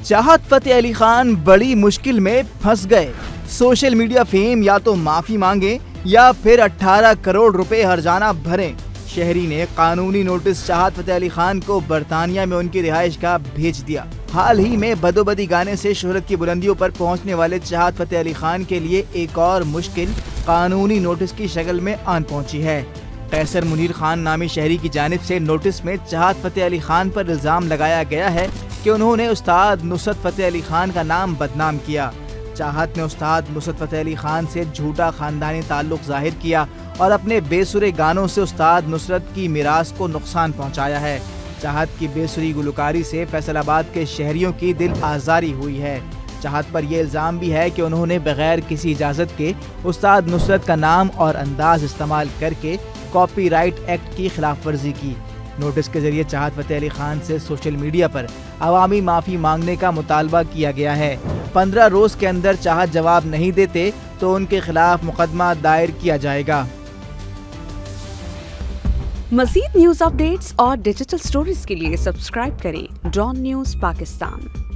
चाहत फतेह अली खान बड़ी मुश्किल में फंस गए। सोशल मीडिया फेम या तो माफी मांगे या फिर 18 करोड़ रुपए हर्जाना भरें। शहरी ने कानूनी नोटिस चाहत फतेह अली खान को बरतानिया में उनकी रिहाइश गाह भेज दिया। हाल ही में बदोबदी गाने से शोहरत की बुलंदियों पर पहुंचने वाले चाहत फतेह अली खान के लिए एक और मुश्किल कानूनी नोटिस की शक्ल में आन पहुंची है। कैसर मुनीर खान नामी शहरी की जानिब से नोटिस में चाहत फतेह अली खान पर इल्जाम लगाया गया है कि उन्होंने उस्ताद नुसरत फतेह अली खान का नाम बदनाम किया। चाहत ने उस्ताद नुसरत फतेह अली खान से झूठा खानदानी ताल्लुक जाहिर किया और अपने बेसुरे गानों से उस्ताद नुसरत की मिरास को नुकसान पहुंचाया है। चाहत की बेसुरी गुलकारी से फैसलाबाद के शहरियों की दिल आजारी हुई है। चाहत पर यह इल्ज़ाम भी है कि उन्होंने बगैर किसी इजाज़त के उस्ताद नुसरत का नाम और अंदाज इस्तेमाल करके कॉपीराइट एक्ट की खिलाफ वर्जी की। नोटिस के जरिए चाहत फतेह अली खान से सोशल मीडिया पर अवामी माफ़ी मांगने का मुतालबा किया गया है। 15 रोज के अंदर चाहत जवाब नहीं देते तो उनके खिलाफ मुकदमा दायर किया जाएगा। मज़ीद न्यूज़ अपडेट्स और डिजिटल स्टोरीज के लिए सब्सक्राइब करें डॉन न्यूज़ पाकिस्तान।